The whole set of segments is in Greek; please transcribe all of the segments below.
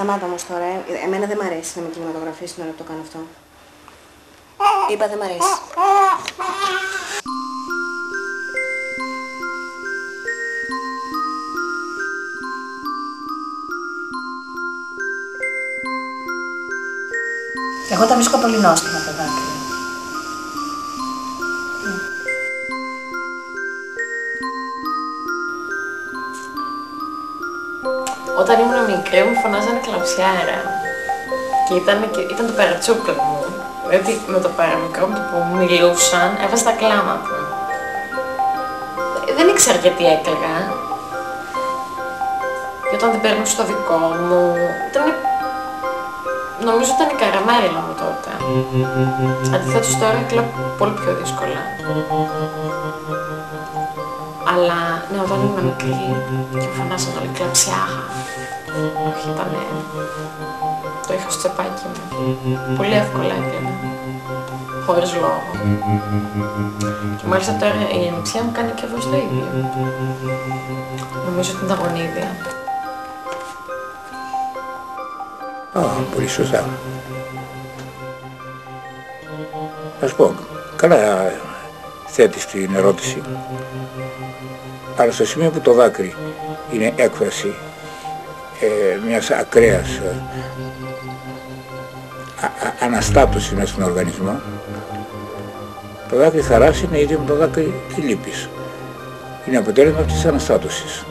Σταμάτα όμως τώρα, εμένα δεν μ' αρέσει να με κινηματογραφείς την ώρα που το κάνω αυτό. Είπα δεν μ' αρέσει. Εγώ τα βρίσκω πολύ νόστιμα τα δάκρυα. Όταν ήμουν μικρή μου φωνάζανε κλαψιάρα και ήταν το παρατσούκλο μου. Δηλαδή με το παραμικρό μου που μιλούσαν έβαζα τα κλάματα μου. Δεν ήξερα γιατί έκλαιγα. Και όταν δεν παίρνω στο δικό μου, νομίζω ήταν η καραμέλα μου τότε. Αντιθέτως τώρα έκλαιγα πολύ πιο δύσκολα. Αλλά ναι, όταν ήμουν μικρή και μου φωνάζαν όλοι κλαψιάχα. Όχι, ήτανε... Το είχα στο τσεπάκι μου. Πολύ εύκολα έκλαιγα. Χωρίς λόγο. Και μάλιστα τώρα η ανιψιά μου κάνει και εγώ στο ίδιο. Νομίζω ότι είναι τα γονίδια. Πολύ σωστά. Να σου πω, καλά θέτεις την ερώτηση. Αλλά στο σημείο που το δάκρυ είναι έκφραση μιας ακραίας αναστάτωσης μέσα στον οργανισμό, το δάκρυ χαράς είναι ίδιο με το δάκρυ της λύπης. Είναι αποτέλεσμα αυτής της αναστάτωσης.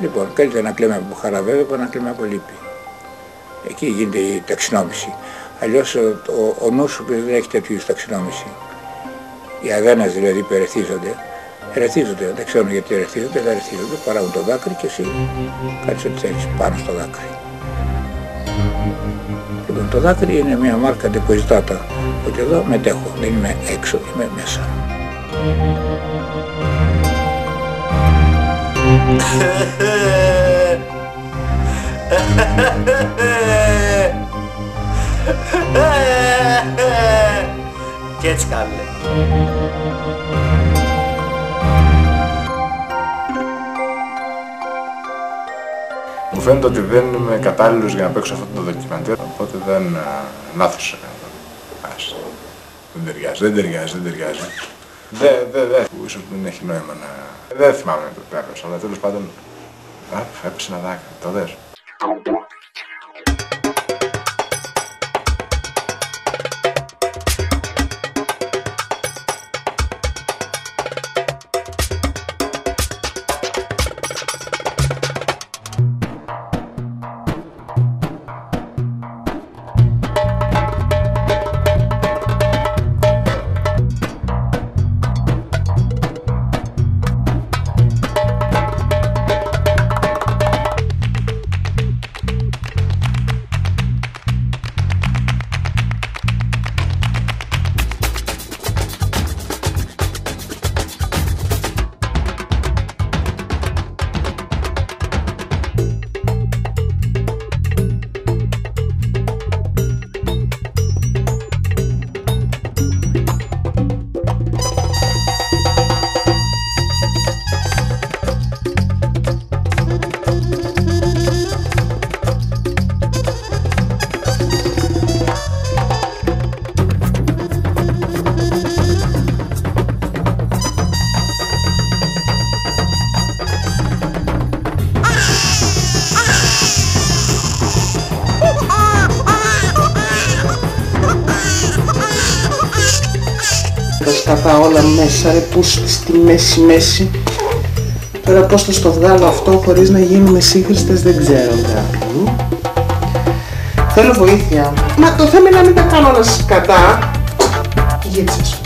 Λοιπόν, καλύτερα να κλαίμε από χαρά βέβαια από να κλαίμε από λύπη. Εκεί γίνεται η ταξινόμηση. Αλλιώς ο νους σου δεν έχει τέτοιου είδους ταξινόμηση. Οι αδένες δηλαδή που ερεθίζονται, δεν ξέρουν γιατί ερεθίζονται, αλλά ερεθίζονται, παράγουν το δάκρυ και εσύ κάνεις ό,τι θέλεις πάνω στο δάκρυ. Λοιπόν, το δάκρυ είναι μια μάρκα depositata, ότι εδώ μετέχω, δεν είμαι έξω, είμαι μέσα. Και έτσι κάνουν. Μου φαίνεται ότι δεν είμαι κατάλληλος για να παίξω αυτό το ντοκιμαντέρ, οπότε δεν λάθος έκανα. Δεν ταιριάζει. Που ίσως δεν έχει νόημα να... Δεν θυμάμαι το τέλος, αλλά τέλος πάντων... Έπεσε ένα δάκρυ, το δες. Κατά όλα μέσα, ρε πούστη στη μέση. Τώρα πώς θα στο βγάλω αυτό χωρίς να γίνουμε σύγχρηστες δεν ξέρω, αγάπη μου. Θέλω βοήθεια. Μα το θέμα είναι να μην τα κάνω όλα σκατά. Γίτσες.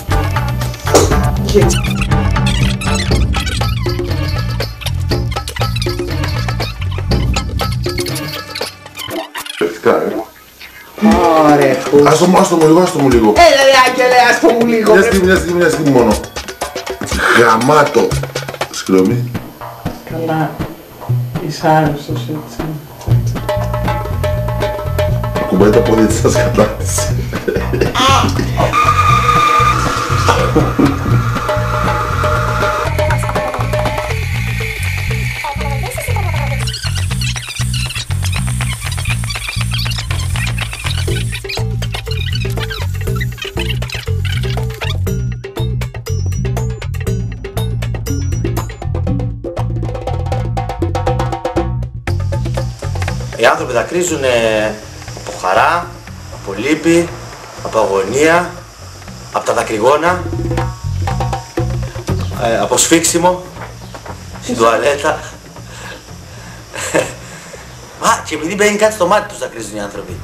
Ωραία, πού. Άστο μου λίγο. Έλα ρε Άγγελε, άστο μου λίγο. Μια στιγμή μόνο. Γαμάτο. Συγγνώμη. Καλά. Είσαι άρρωστος έτσι. Ακουμπάει τα πόδια της σας κατά. άνθρωποι δακρύζουν από χαρά, από λύπη, από αγωνία, από τα δακρυγόνα, από σφίξιμο, στην τουαλέτα. Α, και επειδή μπαίνει κάτι στο μάτι τους δακρύζουν οι άνθρωποι.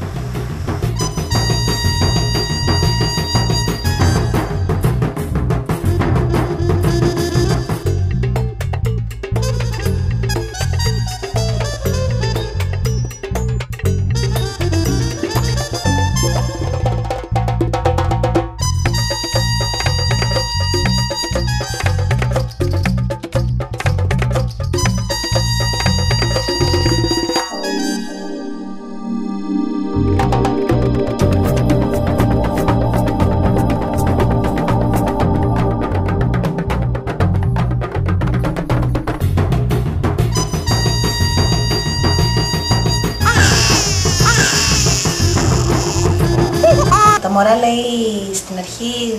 Τα μωρά, λέει, στην αρχή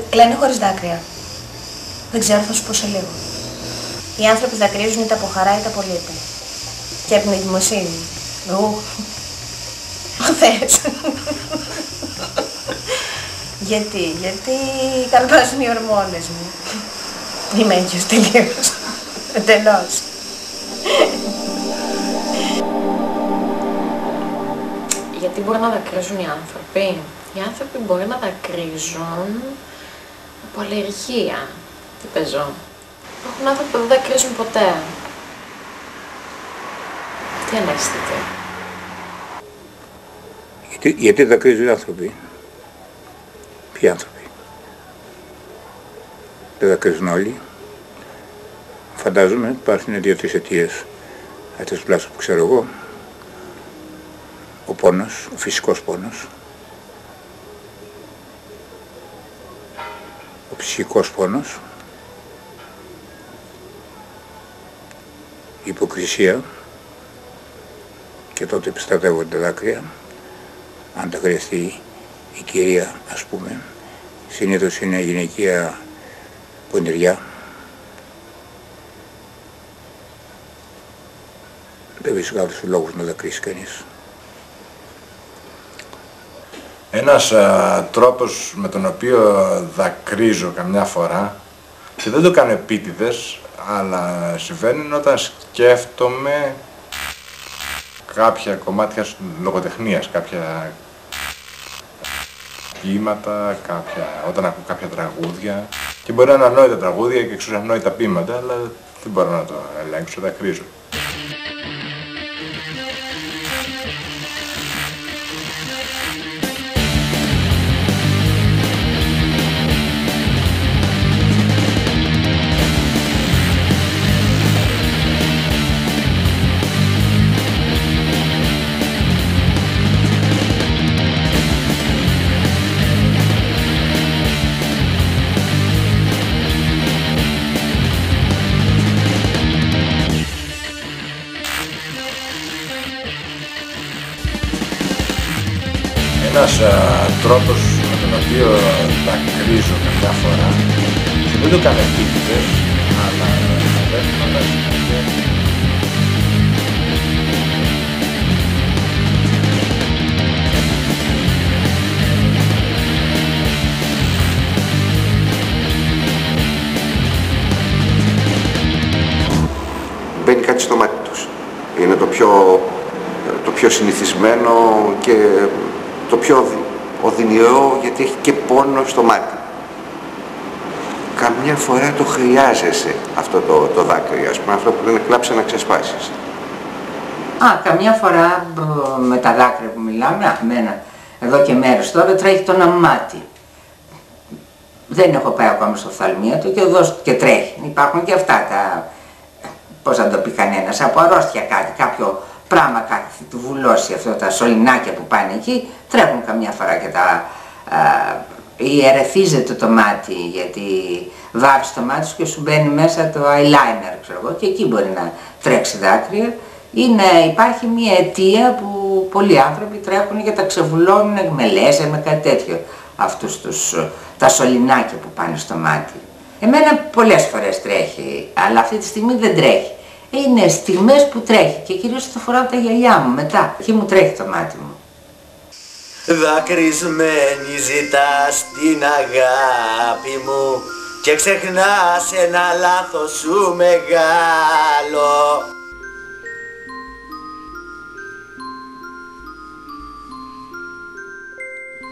κλαίνε χωρίς δάκρυα. Δεν ξέρω, θα σου πω σε λίγο. Οι άνθρωποι δακρύζουν είτε από χαρά είτε από λύπη. Και από την εγκυμοσύνη. Θες. Γιατί καρπάζουν οι ορμόνες μου. Είμαι έγκυος τελείως. Εντελώς. Γιατί μπορεί να δακρύζουν οι άνθρωποι. Οι άνθρωποι μπορεί να δακρύζουν από αλλεργία. Τι παίζω. Υπάρχουν άνθρωποι που δεν δακρύζουν ποτέ. Τι ανέστητε. Γιατί δακρύζουν οι άνθρωποι. Ποιοι άνθρωποι. Δεν δακρύζουν όλοι. Φαντάζομαι υπάρχουν 2-3 αιτίες. Αυτές τουλάχιστον που ξέρω εγώ. Ο πόνος, ο φυσικός πόνος. Ο ψυχικός πόνος. Η υποκρισία. Και τότε επιστρατεύονται δάκρυα. Αν τα χρειαστεί η κυρία, ας πούμε. Συνήθως είναι γυναικεία πονηριά. Δεν βρίσκω άλλους λόγους να δακρύσει κανείς. Ένας τρόπος με τον οποίο δακρύζω καμιά φορά, και δεν το κάνω επίτηδες, αλλά συμβαίνει όταν σκέφτομαι κάποια κομμάτια λογοτεχνίας, κάποια ποίηματα, όταν ακούω κάποια τραγούδια, και μπορεί να είναι ανόητα τραγούδια και εξώς ανόητα ποίηματα, αλλά δεν μπορώ να το ελέγξω, δακρύζω. Ένας τρόπος με τον οποίο δακρύζω καμιά φορά, και δεν το κάνω επίτηδες, αλλά δεν όταν συμβαίνει. Μπαίνει κάτι στο μάτι τους. Είναι το πιο συνηθισμένο και το πιο οδυνηρό, γιατί έχει και πόνο στο μάτι. Καμιά φορά το χρειάζεσαι αυτό το δάκρυ, ας πούμε, αυτό που λένε κλάψε να ξεσπάσεις. Καμιά φορά με τα δάκρυα που μιλάμε, εμένα εδώ και μέρες τώρα τρέχει το ένα μάτι. Δεν έχω πάει ακόμα στο οφθαλμίατρο και τρέχει. Υπάρχουν και αυτά τα, πώς να το πει κανένας, από αρρώστια κάποιο πράγμα κάτι του βουλώσει, αυτό τα σωληνάκια που πάνε εκεί, τρέχουν καμιά φορά και ιερεθίζεται το μάτι, γιατί βάφεις το μάτι σου και σου μπαίνει μέσα το eyeliner, ξέρω εγώ, και εκεί μπορεί να τρέξει δάκρυα. Υπάρχει μια αιτία που πολλοί άνθρωποι τρέχουν και τα ξεβουλώνουν με λέζερ, με κάτι τέτοιο, τα σωληνάκια που πάνε στο μάτι. Εμένα πολλές φορές τρέχει, αλλά αυτή τη στιγμή δεν τρέχει. Είναι στιγμές που τρέχει και κυρίως θα φοράω τα γυαλιά μου μετά και μου τρέχει το μάτι μου. Δακρυσμένη ζητάς την αγάπη μου και ξεχνάς ένα λάθος σου μεγάλο.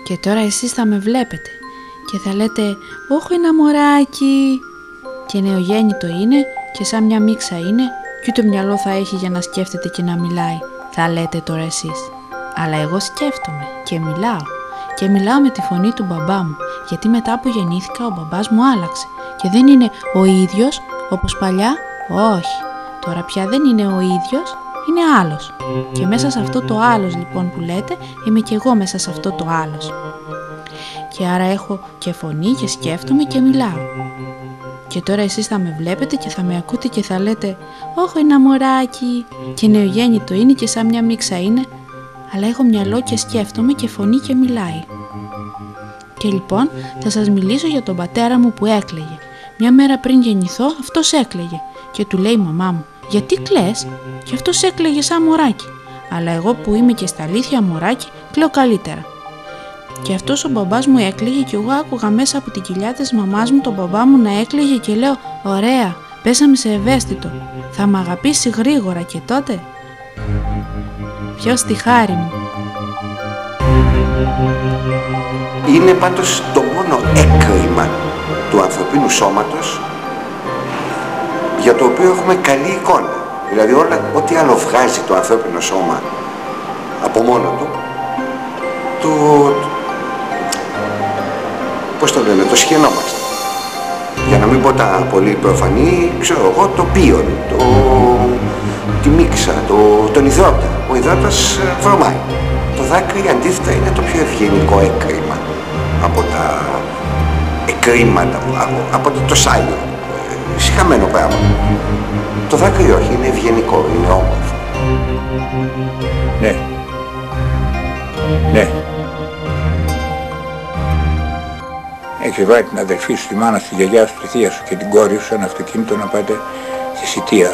Και τώρα εσείς θα με βλέπετε και θα λέτε «Όχ, ένα μωράκι» και νεογέννητο είναι και σαν μια μίξα είναι και ούτε μυαλό θα έχει για να σκέφτεται και να μιλάει, θα λέτε τώρα εσείς. Αλλά εγώ σκέφτομαι και μιλάω με τη φωνή του μπαμπά μου, γιατί μετά που γεννήθηκα ο μπαμπάς μου άλλαξε και δεν είναι ο ίδιος όπως παλιά, όχι, τώρα πια δεν είναι ο ίδιος, είναι άλλος. Και μέσα σε αυτό το άλλος λοιπόν που λέτε, είμαι και εγώ μέσα σε αυτό το άλλος. Και άρα έχω και φωνή και σκέφτομαι και μιλάω. Και τώρα εσείς θα με βλέπετε και θα με ακούτε και θα λέτε «Όχ, ένα μωράκι» και νεογέννητο είναι και σαν μια μίξα είναι, αλλά έχω μυαλό και σκέφτομαι και φωνή και μιλάει. Και λοιπόν θα σας μιλήσω για τον πατέρα μου που έκλαιγε. Μια μέρα πριν γεννηθώ αυτός έκλαιγε και του λέει η μαμά μου «Γιατί κλαις?» Και αυτός έκλαιγε σαν μωράκι. Αλλά εγώ που είμαι και στα αλήθεια μωράκι κλαίω καλύτερα. Και αυτός ο μπαμπάς μου έκλαιγε και εγώ άκουγα μέσα από την κοιλιά της μαμάς μου τον μπαμπά μου να έκλαιγε και λέω «Ωραία, πέσαμε σε ευαίσθητο, θα μ' αγαπήσει γρήγορα και τότε». Ποιος τη χάρη μου. Είναι πάντως το μόνο έκρημα του ανθρωπίνου σώματος για το οποίο έχουμε καλή εικόνα. Δηλαδή ό,τι άλλο βγάζει το ανθρώπινο σώμα από μόνο του, πώς το λένε, το σχαινόμαστε. Για να μην πω τα πολύ προφανή, ξέρω εγώ, το πίον, τη μίξα, τον υδρότα. Ο υδρότας βρωμάει. Το δάκρυ αντίθετα είναι το πιο ευγενικό έκρημα από τα εκρήματα, από το σάλιο. Συχαμένο πράγμα. Το δάκρυ όχι, είναι ευγενικό, είναι όμορφο. Ναι. Ναι. Έχεις βάλει την αδελφή σου, τη μάνα σου, τη γιαγιά σου, τη θεία σου και την κόρη σου σε ένα αυτοκίνητο να πάτε στη Σιτία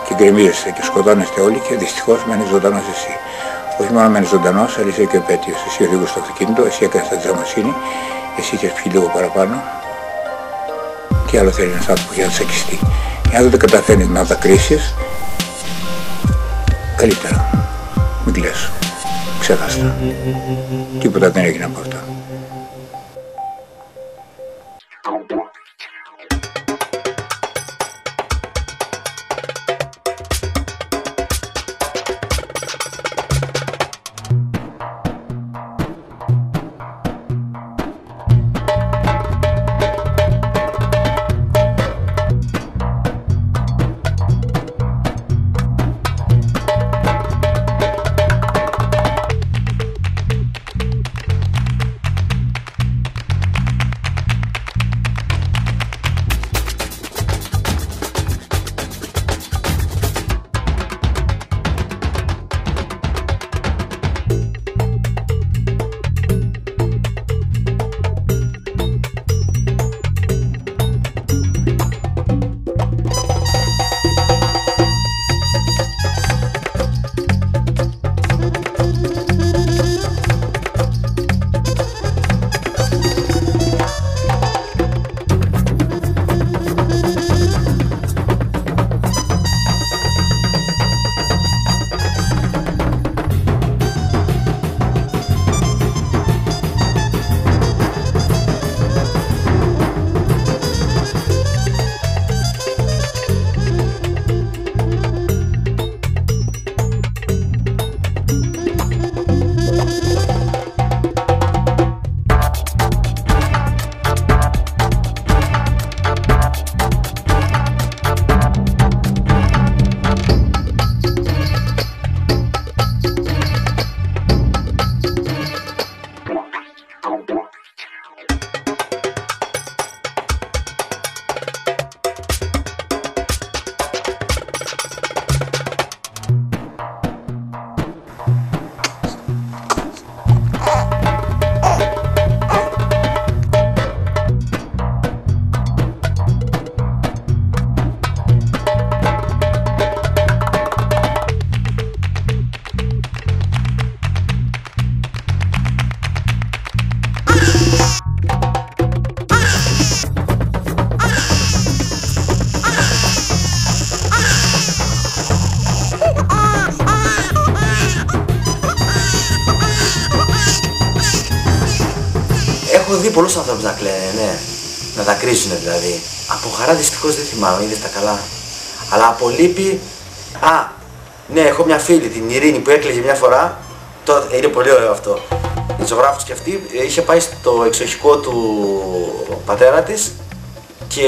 και γκρεμίζεστε και σκοτώνεστε όλοι και δυστυχώς μένεις ζωντανός εσύ. Όχι μόνο μένεις ζωντανός, αλλά είσαι και ο επέτειος. Εσύ οδηγούς στο αυτοκίνητο, εσύ έκανες τα τζαμοσύνη, εσύ είχες πιει λίγο παραπάνω. Τι άλλο θέλει ένας άνθρωπος για να τσακιστεί. Εάν δεν καταφέρνεις να δακρύσεις, καλύτερα. Μην κλαις. Ξέχαστα. Τίποτα δεν έγινε από αυτά. Έχω δει πολλούς ανθρώπους να κλαίνε, ναι. Να δακρύζουν δηλαδή. Από χαρά δυστυχώς δεν θυμάμαι, είδες τα καλά. Αλλά από λύπη... Ναι, έχω μια φίλη, την Ειρήνη, που έκλαιγε μια φορά. Είναι πολύ ωραίο αυτό. Η ζωγράφος και αυτή είχε πάει στο εξοχικό του πατέρα της και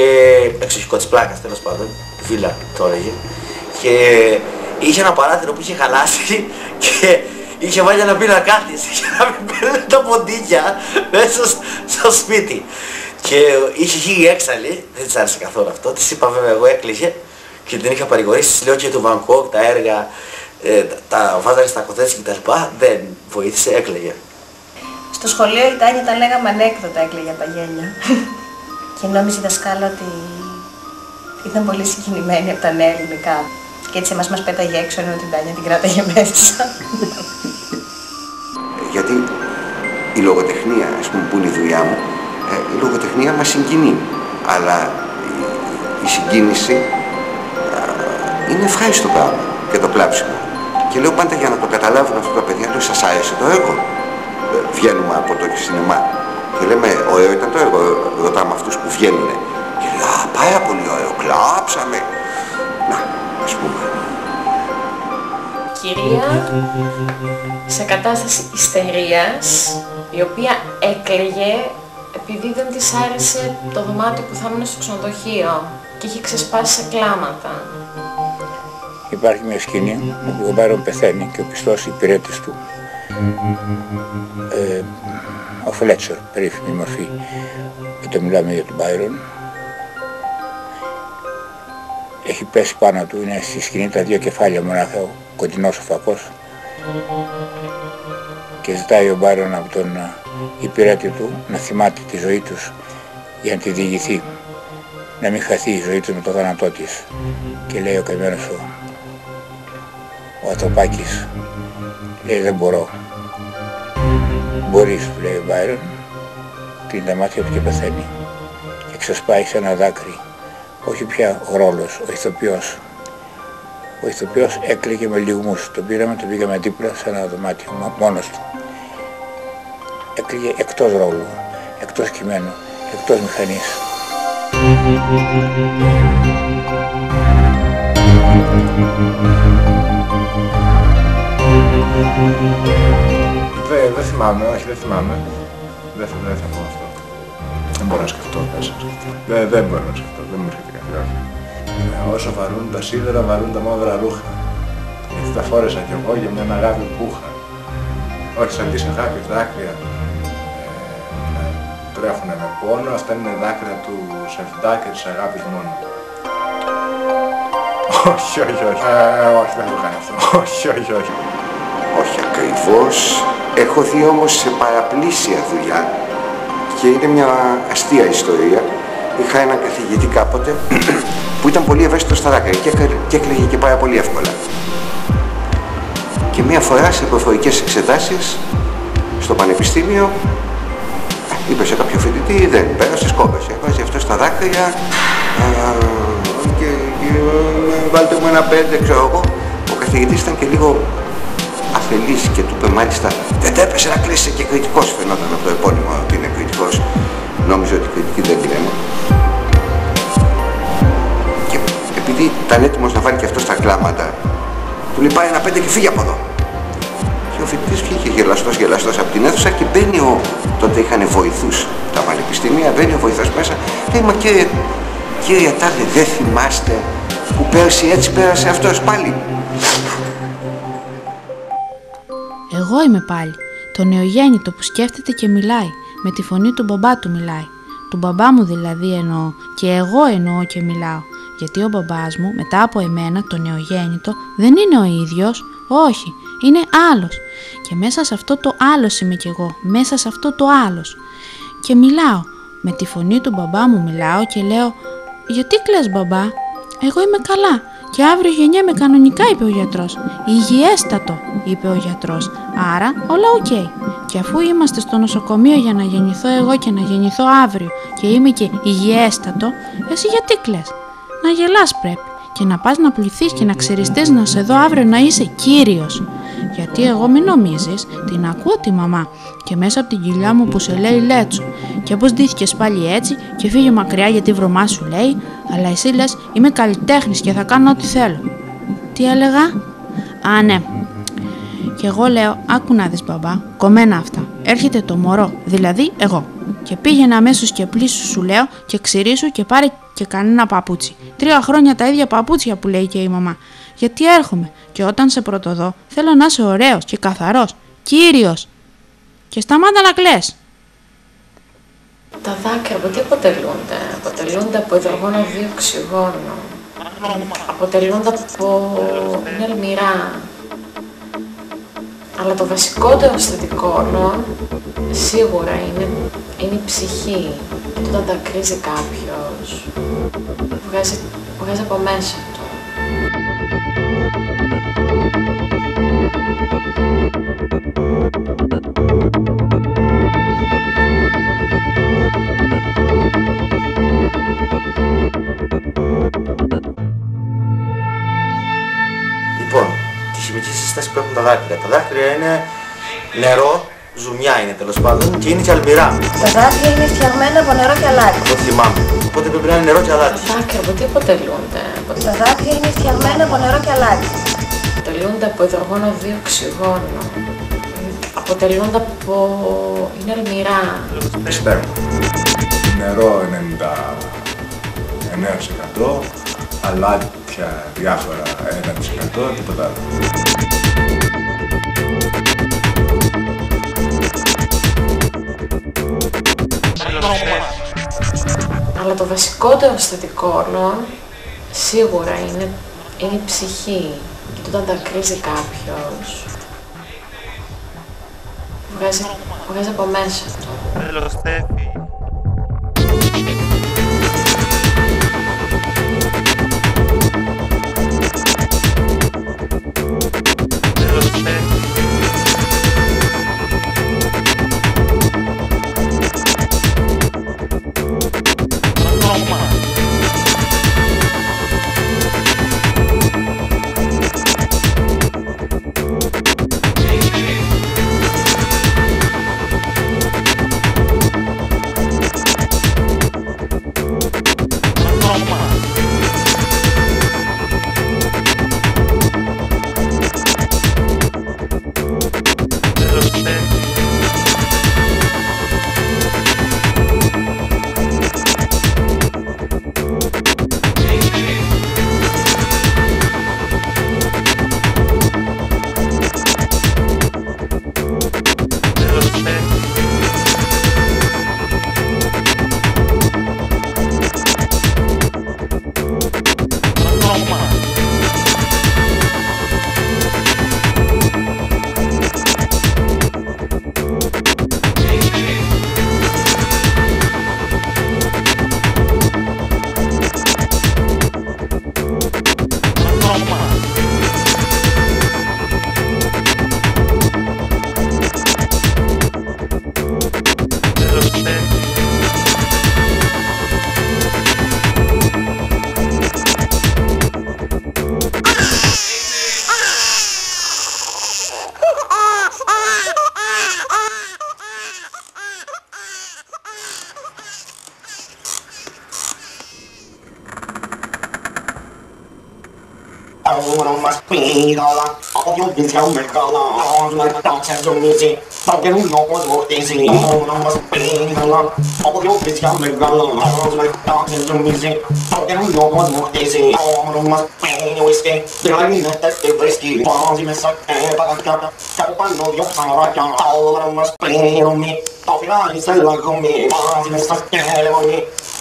εξοχικό της πλάκας, τέλος πάντων, βίλα το έλεγε. Και είχε ένα παράθυρο που είχε χαλάσει και είχε βάλει ένα πίνακα της για να μην παίρνει τα ποντίκια μέσα στο σπίτι. Και είχε γίνει έξαλλη, δεν της άρεσε καθόλου αυτό. Της είπα βέβαια, εγώ έκλειγε και την είχα παρηγορήσει. Της λέω και του Βανκόκ, τα έργα, τα βάζανε στα κοθέτια κτλ. Δεν βοήθησε, έκλαιγε. Στο σχολείο η Τάνια, τα λέγαμε ανέκδοτα, έκλαιγε από τα γέλια. Και νόμιζε η δασκάλα ότι ήταν πολύ συγκινημένη από τα νέα ελληνικά. Και έτσι εμάς μας πέταγε έξω, ενώ την Τάνια την κράταγε μέσα. Γιατί η λογοτεχνία, ας πούμε, που είναι η δουλειά μου, η λογοτεχνία μας συγκινεί. Αλλά η συγκίνηση είναι ευχάριστο πράγμα και το πλάψιμο. Και λέω πάντα για να το καταλάβουν αυτά τα παιδιά, λέω, σας άρεσε το έργο? Βγαίνουμε από το σινεμά και λέμε, ωραίο ήταν το έργο, ρωτάμε αυτούς που βγαίνουν. Και λέω, πάρα πολύ ωραίο, κλάψαμε. Να, ας πούμε. Κυρία σε κατάσταση ιστερίας, η οποία έκλαιγε επειδή δεν της άρεσε το δωμάτιο που θα έμενε στο ξενοδοχείο και είχε ξεσπάσει σε κλάματα. Υπάρχει μια σκηνή όπου ο Μπάιρον πεθαίνει και ο πιστός υπηρέτης του, ο Φλέτσερ, περίφημη μορφή, όταν μιλάμε για τον Μπάιρον, έχει πέσει πάνω του, είναι στη σκηνή τα δύο κεφάλια μονάχα, ο κοντινός ο φακός, και ζητάει ο Μπάιρον από τον υπηρέτη του να θυμάται τη ζωή τους για να τη διηγηθεί, να μην χαθεί η ζωή του με το θάνατό της. Και λέει ο καημένος ο Αθροπάκης, λέει, δεν μπορώ. Μπορείς, του λέει ο Μπάιρον, κλείνει τα μάτια του και πεθαίνει. Και ξεσπάει σε ένα δάκρυ, όχι πια ο ρόλος, ο ηθοποιός. Ο ηθοποιός έκλαιγε με λυγμούς, τον πήραμε, τον πήγαμε δίπλα σε ένα δωμάτιο, μόνος του. Έκλαιγε εκτός ρόλου, εκτός κειμένου, εκτός μηχανής. Δεν θυμάμαι, όχι, δεν θυμάμαι. Δεν θα πω αυτό. Δεν μπορώ να σκεφτώ, δεν μπορώ να σκεφτώ, δεν μου έρχεται κάτι άλλο. Όσο βαρούν τα σίδερα, βαρούν τα μαύρα ρούχα. Γιατί τα φόρεσα κι εγώ για μια αγάπη που είχα. Όχι σαν τις αγάπης, δάκρυα τρέχουνε με πόνο, αυτά είναι δάκρυα του Σεφντά και της αγάπης μόνο. Όχι, όχι, όχι. Όχι, δεν το κάνει αυτό. Όχι, όχι, όχι. Όχι ακριβώς. Έχω δει όμως σε παραπλήσια δουλειά και είναι μια αστεία ιστορία. Είχα έναν καθηγητή κάποτε που ήταν πολύ ευαίσθητος στα δάκρυα και έκλαιγε και πάρα πολύ εύκολα. Και μία φορά σε προφορικές εξετάσεις στο πανεπιστήμιο είπε σε κάποιο φοιτητή, δεν πέρασε, σκόπασε. Έβαζε αυτό στα δάκρυα και βάλτε μου ένα 5, ξέρω εγώ. Ο καθηγητής ήταν και λίγο αφελής και του είπε μάλιστα, δεν έπεσε να κλείσει και κριτικός, φαινόταν από το επώνυμο ότι είναι κριτικός. Νόμιζε ότι κριτική δεν τη λένε. Και επειδή ήταν έτοιμος να βάλει και αυτό στα κλάματα, του λέει πάρε ένα 5 και φύγει από εδώ. Και ο φοιτητής βγήκε γελαστός από την αίθουσα και μπαίνει τότε είχαν βοηθούς τα πανεπιστήμια, μπαίνει ο βοηθός μέσα, λέει μα κύριε Τάδε, δεν θυμάστε που πέρσι έτσι πέρασε αυτός πάλι? Εγώ είμαι πάλι, το νεογέννητο που σκέφτεται και μιλάει, με τη φωνή του μπαμπά του μιλάει. Του μπαμπά μου δηλαδή εννοώ και εγώ εννοώ και μιλάω. Γιατί ο μπαμπάς μου μετά από εμένα, το νεογέννητο, δεν είναι ο ίδιος, όχι, είναι άλλος. Και μέσα σε αυτό το άλλος είμαι κι εγώ, μέσα σε αυτό το άλλος. Και μιλάω, με τη φωνή του μπαμπά μου μιλάω και λέω «Γιατί κλαις μπαμπά, εγώ είμαι καλά και αύριο γεννιέμαι κανονικά», είπε ο γιατρός. «Υγιέστατο», είπε ο γιατρός, άρα όλα οκ. Και αφού είμαστε στο νοσοκομείο για να γεννηθώ εγώ και να γεννηθώ αύριο και είμαι και υγιέστατο, εσύ γιατί κλαις? Να γελάς πρέπει και να πας να πληθείς και να ξεριστείς να σε δω αύριο να είσαι κύριος. Γιατί εγώ μην νομίζεις, την ακούω τη μαμά και μέσα από την κοιλιά μου που σε λέει λέτσο και πως ντύθηκες πάλι έτσι και φύγε μακριά γιατί η βρωμά σου λέει, αλλά εσύ λες είμαι καλλιτέχνης και θα κάνω ό,τι θέλω. Τι έλεγα? Α, ναι. Και εγώ λέω, άκου να δεις μπαμπά, κομμένα αυτά. Έρχεται το μωρό, δηλαδή εγώ. Και πήγαινε αμέσως και πλήσου σου λέω και ξηρίσου και πάρε και κανένα παπούτσι. 3 χρόνια τα ίδια παπούτσια που λέει και η μαμά. Γιατί έρχομαι και όταν σε πρωτοδώ θέλω να είσαι ωραίος και καθαρός, κύριος. Και σταμάτα να κλαις. Τα δάκρυα από τι αποτελούνται? Αποτελούνται από υδρογόνο 2 οξυγόνο. Αποτελούνται από... είναι αλμυρά. Αλλά το βασικότερο αισθητικό όλων σίγουρα είναι η ψυχή. Και όταν δακρύζει κάποιος, βγάζει από μέσα του. Λοιπόν, τη χημική σύσταση που έχουν τα δάκρυα. Τα δάκρυα είναι νερό, ζουμιά είναι τέλος πάντων και είναι και αλμυρά. Τα δάκρυα είναι φτιαγμένα από νερό και αλάτι. Αυτό θυμάμαι. Οπότε πρέπει να είναι νερό και αλάτι. Τα δάκρυα από τι αποτελούνται? Τα δάκρυα είναι φτιαγμένα από νερό και αλάτι. Αποτελούνται από υδρογόνο 2 οξυγόνο. Αποτελούνται από... είναι αλμυρά. Πιστεύω. Νερό 99%, αλάτια διάφορα 1%, τίποτα άλλο. Αλλά το βασικότερο αισθητικό όλων σίγουρα είναι η ψυχή. Και όταν δακρύζει κάποιος, βγάζει από μέσα του.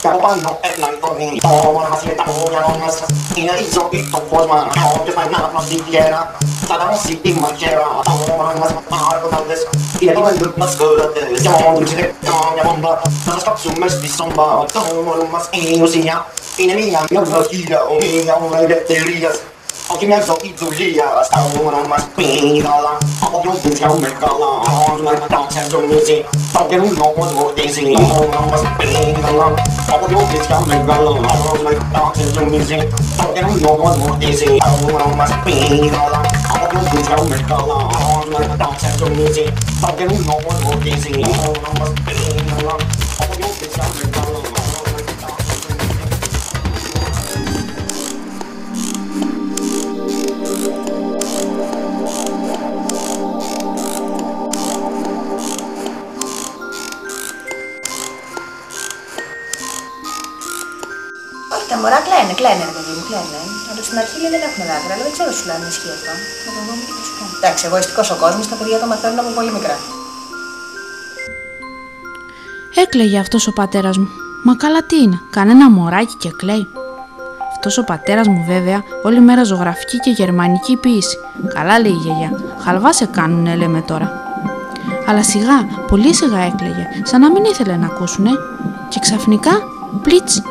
Καπάνω έναν κομμί, όμως μας είναι τα μούνια μας. Είναι η ζωή το κόσμο, όποιος πάει να μας τη γέρα. Θα τα μοσεί τη μαχαίρα, όμως μας μάρκοντας. Είναι το μέντρο μας κόρατες, για μόνο τους είναι κάμια μόμπα. Να σας κάψουμε στη σόμπα, το μόνο μας είναι η ουσία. Είναι μια βιολογία, μια ώρα ελευθερίας. Όχι μια ζωή δουλείας, τα ώρα μας πήγαλα. Από δυο βουθιά μεγάλα, όμως μας ταξιδομίζει. Το καινούριο κόσμο χτίζει, τα ώρα μας πήγαλα. Από δυο βουθιά μεγάλα, όμως μας ταξιδομίζει. Το καινούριο κόσμο χτίζει, τα ώρα μας πήγαλα. Τα μωρά κλαίνε ρε παιδί μου, κλαίνε. Αλλά στην αρχή λέει δεν έχουν δάκρυα, αλλά δεν ξέρω σου λέει αν ισχύει αυτό. Θα το δούμε και θα σου πω. Εντάξει, εγωιστικός ο κόσμος, τα παιδιά το μαθαίνουν από πολύ μικρά. Έκλαιγε αυτός ο πατέρας μου. Μα καλά τι είναι, κανένα μωράκι και κλαίει. Αυτός ο πατέρας μου βέβαια όλη μέρα ζωγραφική και γερμανική ποίηση. Καλά λέει η γιαγιά, χαλβά σε κάνουνε λέμε τώρα. Αλλά σιγά, πολύ σιγά έκλαιγε, σαν να μην ήθελε να ακούσουνε. Και ξαφνικά, πλίτς,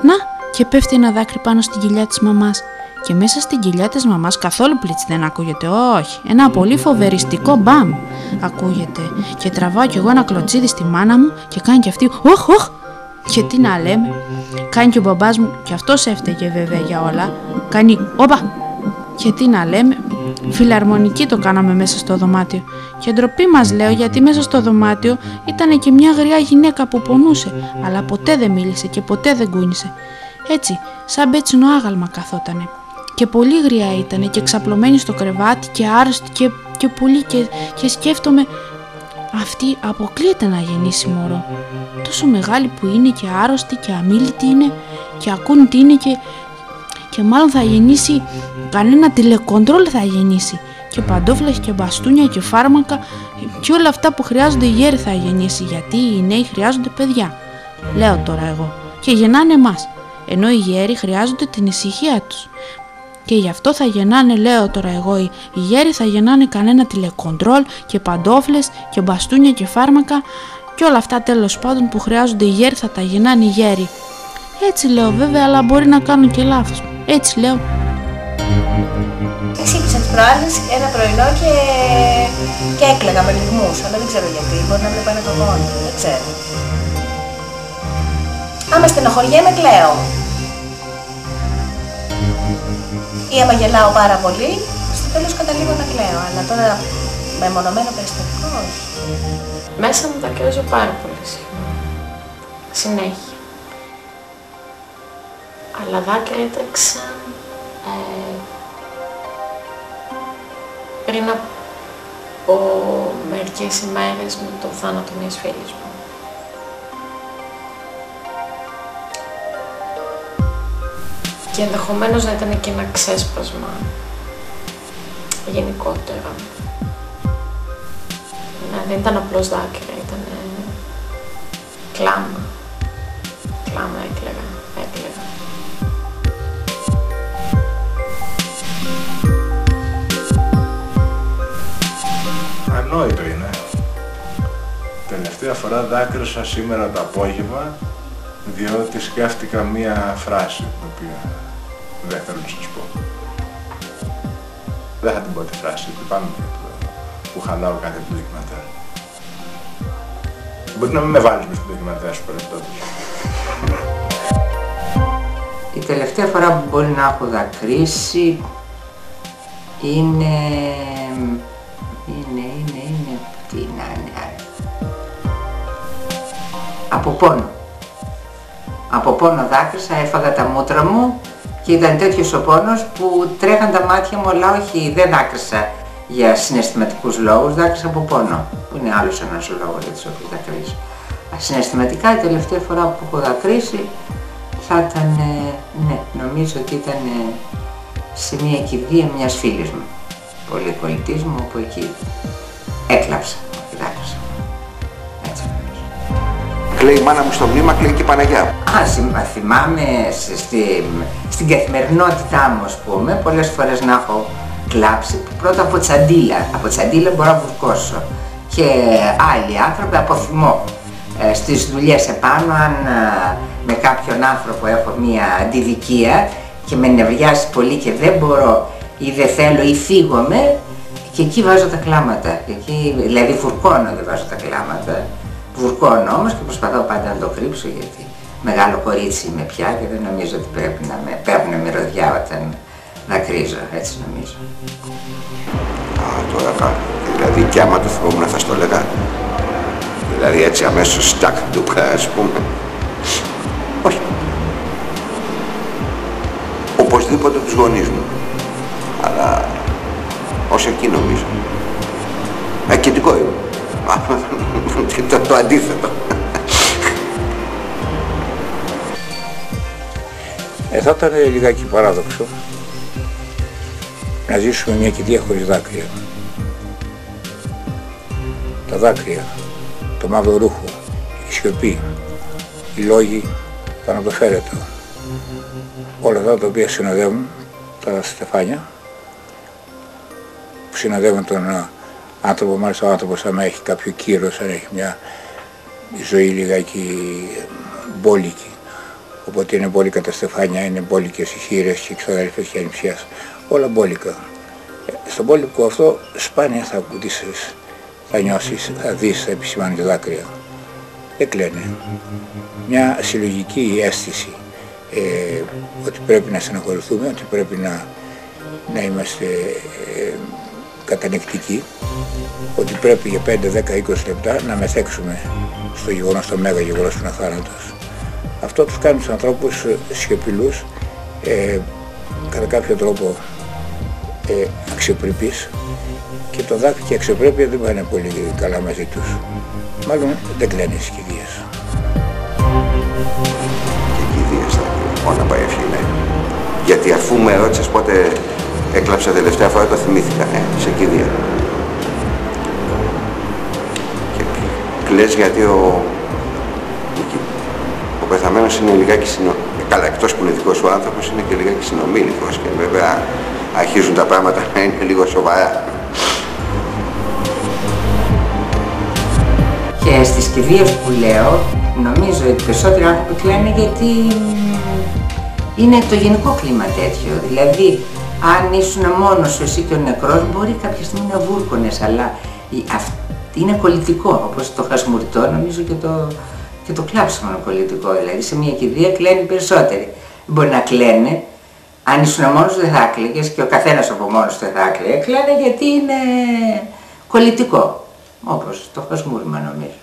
να, και πέφτει ένα δάκρυ πάνω στην κοιλιά της μαμάς. Και μέσα στην κοιλιά της μαμάς καθόλου πλίτς δεν ακούγεται, όχι, ένα πολύ φοβεριστικό μπαμ ακούγεται. Και τραβάω κι εγώ ένα κλωτσίδι στη μάνα μου και κάνει κι αυτή, οχ. Και τι να λέμε, κάνει και ο μπαμπάς μου, και αυτός έφταιγε βέβαια για όλα, κάνει όπα. Και τι να λέμε, φιλαρμονική το κάναμε μέσα στο δωμάτιο. Και ντροπή μας λέω, γιατί μέσα στο δωμάτιο ήταν και μια γριά γυναίκα που πονούσε, αλλά ποτέ δεν μίλησε και ποτέ δεν κούνησε. Έτσι, σαν μπέτσινο άγαλμα καθότανε. Και πολύ γριά ήτανε και ξαπλωμένη στο κρεβάτι και άρρωστη και πολύ και σκέφτομαι, αυτή αποκλείεται να γεννήσει μωρό. Τόσο μεγάλη που είναι και άρρωστη και αμίλητη είναι και ακούνητη είναι και μάλλον θα γεννήσει, κανένα τηλεκοντρόλ θα γεννήσει. Και παντόφλες και μπαστούνια και φάρμακα και όλα αυτά που χρειάζονται οι γέροι θα γεννήσει, γιατί οι νέοι χρειάζονται παιδιά. Λέω τώρα εγώ. Και γεννάνε εμάς, ενώ οι γέροι χρειάζονται την ησυχία τους. Και γι' αυτό θα γεννάνε, λέω τώρα εγώ, οι γέροι θα γεννάνε κανένα τηλεκοντρόλ και παντόφλες και μπαστούνια και φάρμακα και όλα αυτά τέλος πάντων που χρειάζονται οι γέροι θα τα γεννάνε οι γέροι. Έτσι λέω βέβαια, αλλά μπορεί να κάνω και λάθος. Έτσι λέω. Ξύπνησα τις προάλλες ένα πρωινό και έκλαιγα με λυγμούς, αλλά δεν ξέρω γιατί. Μπορεί να βλέπω ένα κογόνι, δεν ξέρω. Άμα στενοχωριέμαι, κλαίω. Ή άμα γελάω πάρα πολύ, στο τέλος καταλήγω να κλαίω. Αλλά τώρα με μονομένο περιστατικό, όχι. Μέσα μου δακρύζω πάρα πολύ συχνά. Συνέχεια. Αλλά δάκρυα έτρεξαν πριν από μερικές ημέρες με το θάνατο μιας φίλης μου. Και ενδεχομένως να ήταν και ένα ξέσπασμα γενικότερα. Δεν ήταν απλώς δάκρυα, ήταν κλάμα. Κλάμα έκλαιγα. Ανόητο είναι. Τελευταία φορά δάκρυσα σήμερα το απόγευμα, διότι σκέφτηκα μία φράση, την οποία δεν θέλω να σας πω. Δεν θα την πω τη φράση, γιατί πάμε που χαλάω κάτι από το ντοκιμαντέρ. Μπορεί να μην με βάλεις με στο ντοκιμαντέρ σου παρεπτόντως. Η τελευταία φορά που μπορεί να έχω δακρύσει είναι... τι να είναι... Από πόνο. Από πόνο δάκρυσα, έφαγα τα μούτρα μου και ήταν τέτοιος ο πόνος που τρέχαν τα μάτια μου, αλλά όχι, δεν δάκρυσα για συναισθηματικούς λόγους, δάκρυσα από πόνο, που είναι άλλος ένας λόγος για τους οποίους δακρύσω. Συναισθηματικά η τελευταία φορά που έχω δακρύσει θα ήταν, ναι, νομίζω ότι ήταν σε μια κηδεία μιας φίλης μου, πολύ κολλητής μου, όπου εκεί έκλαψα, δάκρυσα. Έτσι νομίζω. Κλαίει η μάνα μου στο μνήμα, κλαίει και η Παναγιά. Θυμάμαι στην καθημερινότητά μου, ας πούμε, πολλές φορές να έχω κλάψει, πρώτα από τσαντίλα. Από τσαντίλα μπορώ να βουρκώσω. Και άλλοι άνθρωποι από θυμό. Στις δουλειές επάνω, αν με κάποιον άνθρωπο έχω μία αντιδικία και με νευριάζει πολύ και δεν μπορώ ή δεν θέλω ή φύγομαι, και εκεί βάζω τα κλάματα. Εκεί, δηλαδή βουρκώνω, δεν βάζω τα κλάματα. Βουρκώνω όμως και προσπαθώ πάντα να το κρύψω, γιατί μεγάλο κορίτσι είμαι πια και δεν νομίζω ότι πρέπει να με παίρνουν μυρωδιά όταν δακρύζω, έτσι νομίζω. Τώρα δηλαδή κι άμα το θυμόμουν θα στο έλεγα. Δηλαδή έτσι αμέσως στάκ του, ας πούμε. Όχι. Οπωσδήποτε τους γονείς μου. Αλλά ως εκεί νομίζω. Ακητικό είμαι. Το αντίθετο. Θα ήταν λιγάκι παράδοξο να ζήσουμε μια κηδεία χωρίς δάκρυα. Τα δάκρυα, το μαύρο ρούχο, η σιωπή, οι λόγοι πάνω από το φέρετο, όλα αυτά τα οποία συνοδεύουν τα στεφάνια, που συνοδεύουν τον άνθρωπο, μάλιστα ο άνθρωπος άμα έχει κάποιο κύρος, αν έχει μια ζωή λιγάκι μπόλικη, οπότε είναι μπόλικα τα στεφάνια, είναι μπόλικες οι χείρες και οι ξαδέλφες και ανιψιάς, όλα μπόλικα. Στον μπόλικο αυτό σπάνια θα ακουντήσεις, θα νιώσεις, θα δεις, θα επισημάνει τα δάκρυα. Δεν κλαίνε. Μια συλλογική αίσθηση ότι πρέπει να στεναχωρηθούμε, ότι πρέπει να είμαστε κατανεκτικοί, ότι πρέπει για 5, 10, 20 λεπτά να μεθέξουμε στο γεγονός, το μέγα γεγονός που είναι ο θάνατος. Αυτό τους κάνει τους ανθρώπους σιωπηλούς, κατά κάποιο τρόπο αξιοπρεπείς, και το δάκρυ και η αξιοπρέπεια δεν πάνε πολύ καλά μαζί τους. Μάλλον δεν κλαίνε στις κηδείες. Και κηδείες θα μόνο να πάει ευχή, ναι. Γιατί αφού με ρώτησες πότε έκλαψα τελευταία φορά, το θυμήθηκα, σε κηδεία. Και κλαις γιατί ο πεθαμένος είναι λιγάκι καλά, εκτός που είναι δικός σου άνθρωπος, είναι και λιγάκι συνομήλικος και βέβαια αρχίζουν τα πράγματα να είναι λίγο σοβαρά. Και στις κηδείες που λέω, νομίζω ότι περισσότεροι άνθρωποι κλαίνε γιατί είναι το γενικό κλίμα τέτοιο. Δηλαδή, αν ήσουν μόνος σου εσύ και ο νεκρός, μπορεί κάποια στιγμή να βούρκωνες, αλλά είναι κολλητικό, όπως το χασμουριτό, νομίζω και το κλάψιμο είναι κολλητικό. Δηλαδή, σε μια κηδεία κλαίνουν περισσότεροι. Μπορεί να κλαίνε, αν ήσουν μόνος δεν θα έκλαιγες και ο καθένας από μόνος δεν θα έκλαιγε. Κλαίνε γιατί είναι κολλητικό. Όπως το χασμούριμα νομίζω.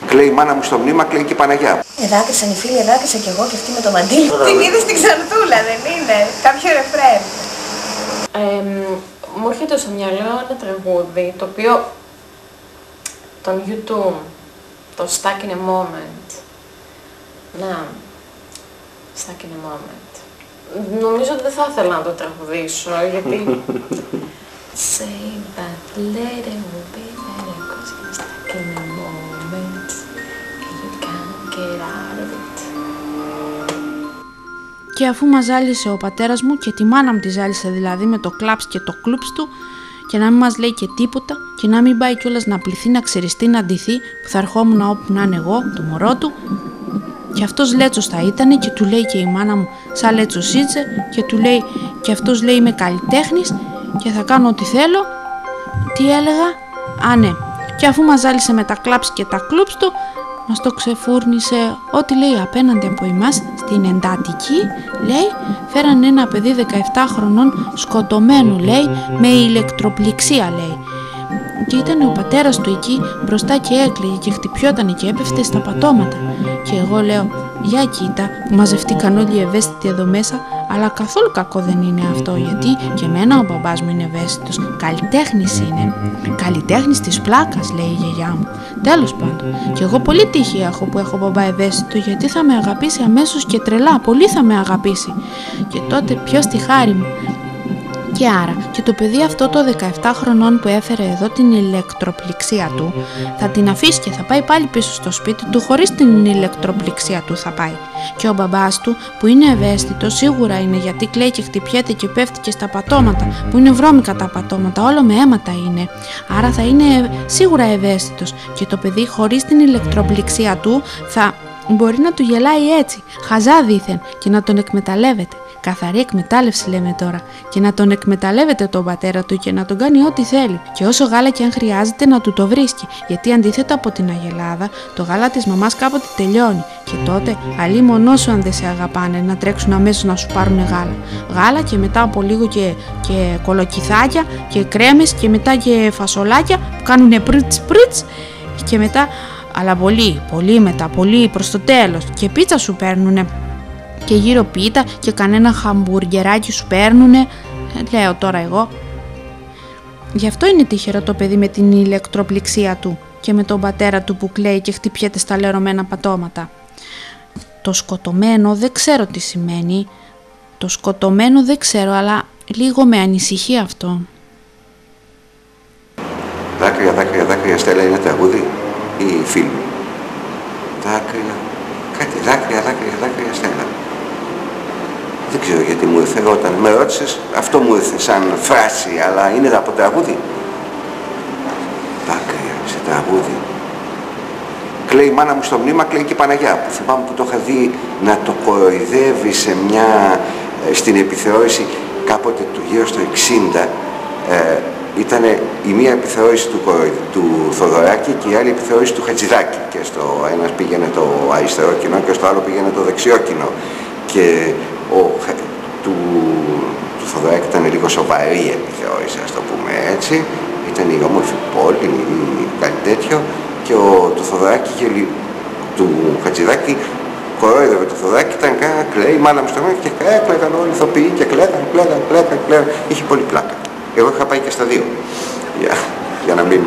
Κλαίει η μάνα μου στο μνήμα, κλαίει και η Παναγιά. Δάκρυσαν οι φίλοι, δάκρυσα κι εγώ και αυτή με το μαντίλι. Την είδες στην Ξανθούλα, δεν είναι? Κάποιο ρεφρέν. Μου έρχεται στο μυαλό ένα τραγούδι, το οποίο τον YouTube, το Stuck in a Moment. Να, Stuck in a Moment. Νομίζω ότι δεν θα ήθελα να το τραγουδήσω, γιατί say but later will be better cause you're stuck in a moment and you can't get out of it. Και αφού μας ζάλισε ο πατέρας μου και τη μάνα μου τη ζάλισε δηλαδή με το κλάψ και το κλούπς του και να μην μας λέει και τίποτα και να μην πάει κιόλας να πληθεί, να ξεριστεί, να ντυθεί που θα ερχόμουν όπου να είναι εγώ, το μωρό του, και αυτός λέτσος θα ήτανε και του λέει και η μάνα μου σαν λέτσος ήτσε και του λέει και αυτός λέει είμαι καλλιτέχνης και θα κάνω ό,τι θέλω. Τι έλεγα? Α, ναι. Και αφού μας ζάλισε με τα κλάψ και τα κλούπς του, μας το ξεφούρνησε ό,τι λέει απέναντι από εμάς στην εντατική, λέει, φέραν ένα παιδί 17 χρονών σκοτωμένο, λέει, με ηλεκτροπληξία, λέει. Και ήταν ο πατέρας του εκεί μπροστά και έκλαιγε και χτυπιόταν και έπεφτε στα πατώματα. Και εγώ λέω, για κοίτα, μαζευτήκαν όλοι οι ευαίσθητοι εδώ μέσα, αλλά καθόλου κακό δεν είναι αυτό, γιατί και εμένα ο μπαμπάς μου είναι ευαίσθητος. Καλλιτέχνης είναι. Καλλιτέχνης της πλάκας, λέει η γιαγιά μου. Τέλος πάντων, και εγώ πολύ τύχη έχω που έχω μπαμπά ευαίσθητο, γιατί θα με αγαπήσει αμέσως και τρελά, πολύ θα με αγαπήσει. Και τότε ποιος τη χάρη μου. Και άρα και το παιδί αυτό το 17 χρονών που έφερε εδώ την ηλεκτροπληξία του θα την αφήσει και θα πάει πάλι πίσω στο σπίτι του, χωρίς την ηλεκτροπληξία του θα πάει. Και ο μπαμπάς του που είναι ευαίσθητος σίγουρα είναι, γιατί κλαίει και χτυπιέται και πέφτει και στα πατώματα που είναι βρώμικα τα πατώματα, όλο με αίματα είναι. Άρα θα είναι σίγουρα ευαίσθητος και το παιδί χωρίς την ηλεκτροπληξία του θα μπορεί να του γελάει έτσι, χαζά δήθεν, και να τον εκμεταλλεύεται. Καθαρή εκμετάλλευση λέμε τώρα, και να τον εκμεταλλεύεται τον πατέρα του και να τον κάνει ό,τι θέλει. Και όσο γάλα και αν χρειάζεται να του το βρίσκει, γιατί αντίθετα από την αγελάδα, το γάλα της μαμάς κάποτε τελειώνει Και τότε αλίμονό σου αν δεν σε αγαπάνε να τρέξουν αμέσως να σου πάρουν γάλα. Γάλα και μετά από λίγο και κολοκυθάκια και κρέμες και μετά και φασολάκια που κάνουνε πριτς και μετά, αλλά πολύ μετά, πολύ προς το τέλος, και πίτσα σου παίρνουνε και γύρω πίτα και κανένα χαμπουργεράκι σου παίρνουνε, λέω τώρα εγώ. Γι' αυτό είναι τυχερό το παιδί με την ηλεκτροπληξία του και με τον πατέρα του που κλαίει και χτυπιέται στα λερωμένα πατώματα. Το σκοτωμένο δεν ξέρω τι σημαίνει. Το σκοτωμένο δεν ξέρω, αλλά λίγο με ανησυχεί αυτό. Δάκρυα, δάκρυα, δάκρυα, Στέλλα είναι τραγούδι ή φιλμ? Δάκρυα, κάτι δάκρυα, δάκρυα, δάκρυα, Στέλλα. Δεν ξέρω γιατί μου ήρθε όταν με ρώτησες, αυτό μου ήρθε σαν φράση, αλλά είναι από τραγούδι. Δάκρυα, σε τραγούδι. Κλαίει η μάνα μου στο μνήμα, κλαίει και η Παναγιά, που θυμάμαι που το είχα δει να το κοροϊδεύει στην επιθεώρηση κάποτε του γύρω στο 60. Ήταν η μία επιθεώρηση του Θοδωράκη και η άλλη επιθεώρηση του Χατζηδάκη. Και στο ένας πήγαινε το αριστερό κοινό και στο άλλο πήγαινε το δεξιό κοινό. Και του Θοδωράκη ήταν λίγο σοβαρή η επιθεώρηση, ας το πούμε έτσι. Ήταν η όμορφη πόλη ή κάτι τέτοιο. Και του Θοδωράκη και του Χατζηδάκη κορόιδευε το Θοδωράκη, ήταν κλαίει, η μάνα μου στο μέλλον και έκλαιγαν όλοι οι ηθοποιοί και κλαίγαν. Είχε πολύ πλάκα. Εγώ είχα πάει και στα δύο, για να μην...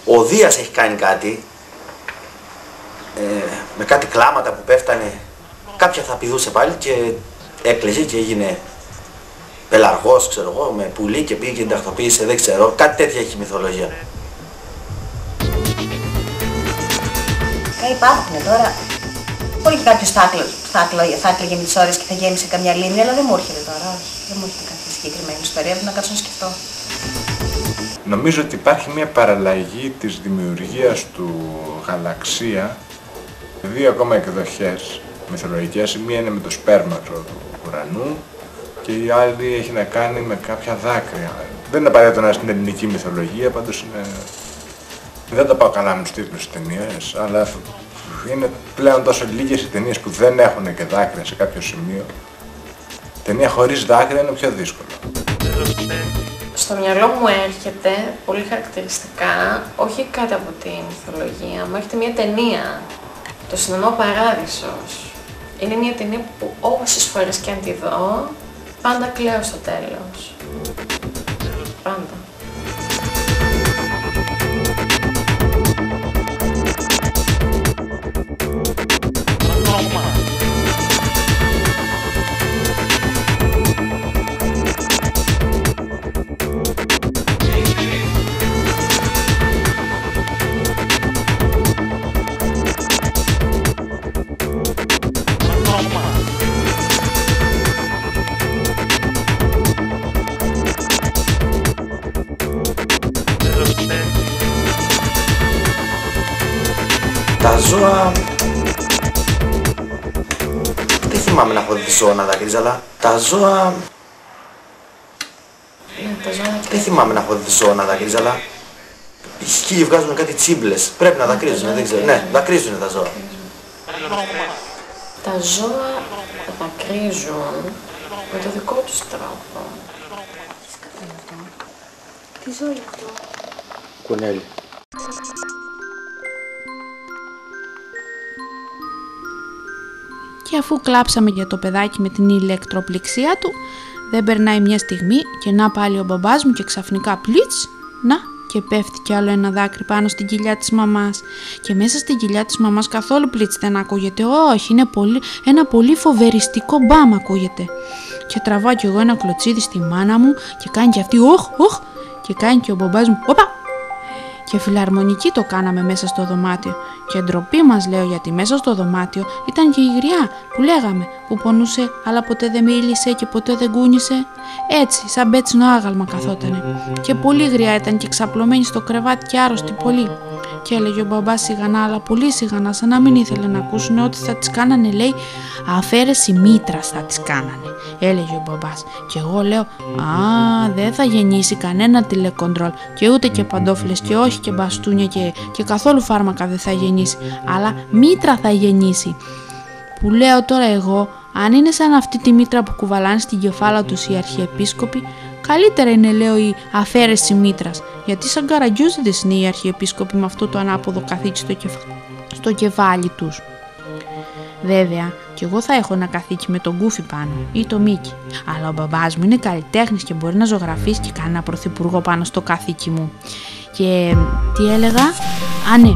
Ο Δίας έχει κάνει κάτι, με κάτι κλάματα που πέφτανε, κάποια θα πηδούσε πάλι και έκλαιγε και έγινε πελαργός, ξέρω εγώ, με πουλί και πήγε και την τακτοποίησε, δεν ξέρω, κάτι τέτοια έχει η μυθολογία. Υπάρχουν τώρα. Μπορεί και κάποιος θα έκλαιγε με τις ώρες και θα γέμισε καμιά λίμνη, αλλά δεν μου έρχεται τώρα, όχι. Δεν μου έρχεται κάποια συγκεκριμένη ιστορία, να κάτσω να σκεφτώ. Νομίζω ότι υπάρχει μια παραλλαγή της δημιουργίας του Γαλαξία, δύο ακόμα εκδοχές μυθολογικές. Η μία είναι με το σπέρμα του ουρανού και η άλλη έχει να κάνει με κάποια δάκρυα. Δεν είναι απαραίτητο να είναι στην ελληνική μυθολογία, πάντως είναι... Δεν τα πάω καλά με τους τίτλους της ταινίας, αλλά είναι πλέον τόσο λίγες οι ταινίες που δεν έχουν και δάκρυα σε κάποιο σημείο. Ταινία χωρίς δάκρυα είναι πιο δύσκολο. Στο μυαλό μου έρχεται πολύ χαρακτηριστικά, όχι κάτω από τη μυθολογία, μου έρχεται μια ταινία, το Σινεμά Παράδεισος. Είναι μια ταινία που όσες φορές και αν τη δω, πάντα κλαίω στο τέλος. Πάντα. Τα ζώα... Δεν θυμάμαι να έχω δει ζώα να δακρύζει, αλλά τα ζώα... Δεν θυμάμαι να έχω δει ζώα να δακρύζει, αλλά... Οι σκύλοι βγάζουν κάτι τσίμπλες. Πρέπει να δακρύζουν, δεν ξέρω. Ναι, δακρύζουν τα ζώα. Τα ζώα δακρύζουν με το δικό τους τρόπο. Τι ζώο είναι αυτό? Κουνέλι. Και αφού κλάψαμε για το παιδάκι με την ηλεκτροπληξία του, δεν περνάει μια στιγμή και να πάλι ο μπαμπάς μου και ξαφνικά πλίτς, να και πέφτει κι άλλο ένα δάκρυ πάνω στην κοιλιά της μαμάς. Και μέσα στην κοιλιά της μαμάς καθόλου πλίτς δεν ακούγεται, όχι, είναι ένα πολύ φοβεριστικό μπαμ ακούγεται. Και τραβάω κι εγώ ένα κλωτσίδι στη μάνα μου και κάνει κι αυτή οχ, και κάνει κι ο μπαμπάς μου οπα. Και φιλαρμονική το κάναμε μέσα στο δωμάτιο. Και ντροπή μας, λέω, γιατί μέσα στο δωμάτιο ήταν και η γριά που λέγαμε, που πονούσε αλλά ποτέ δεν μίλησε και ποτέ δεν κούνησε. Έτσι, σαν πέτσινο άγαλμα καθότανε. Και πολύ γριά ήταν και ξαπλωμένη στο κρεβάτι και άρρωστη πολύ. Και έλεγε ο μπαμπάς σιγανά, αλλά πολύ σιγανά, σαν να μην ήθελε να ακούσουν ότι θα τις κάνανε, λέει, αφαίρεση μήτρας θα τις κάνανε. Έλεγε ο μπαμπάς. Και εγώ λέω, α, δεν θα γεννήσει κανένα τηλεκοντρόλ και ούτε και παντόφλες και όχι και μπαστούνια και καθόλου φάρμακα δεν θα γεννήσει, αλλά μήτρα θα γεννήσει. Που λέω τώρα εγώ, αν είναι σαν αυτή τη μήτρα που κουβαλάνε στην κεφάλα τους οι αρχιεπίσκοποι, καλύτερα είναι, λέω, η αφαίρεση μήτρας, γιατί σαν καραγκιόζηδες είναι οι αρχιεπίσκοποι με αυτό το ανάποδο καθήκη στο κεφάλι τους. Βέβαια, κι εγώ θα έχω ένα καθήκη με τον Γκούφι πάνω ή το Μίκι, αλλά ο μπαμπάς μου είναι καλλιτέχνης και μπορεί να ζωγραφίσει και κάνει ένα πρωθυπουργό πάνω στο καθήκη μου. Και τι έλεγα, α ναι,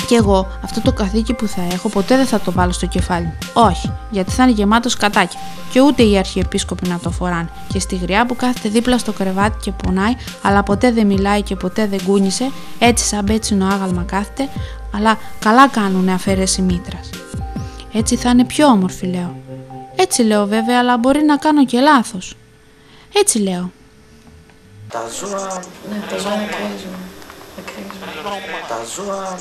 και εγώ αυτό το καθήκη που θα έχω ποτέ δεν θα το βάλω στο κεφάλι μου. Όχι, γιατί θα είναι γεμάτο σκατάκια και ούτε οι αρχιεπίσκοποι να το φοράνε. Και στη γριά που κάθεται δίπλα στο κρεβάτι και πονάει, αλλά ποτέ δεν μιλάει και ποτέ δεν κούνησε, έτσι σαν πέτσινο άγαλμα κάθεται, αλλά καλά κάνουνε αφαίρεση μήτρας. Έτσι θα είναι πιο όμορφη, λέω. Έτσι λέω βέβαια, αλλά μπορεί να κάνω και λάθος. Έτσι λέω. Τα ζώα... Ναι, τα ζώα δακρύζουν. Τα ζώα...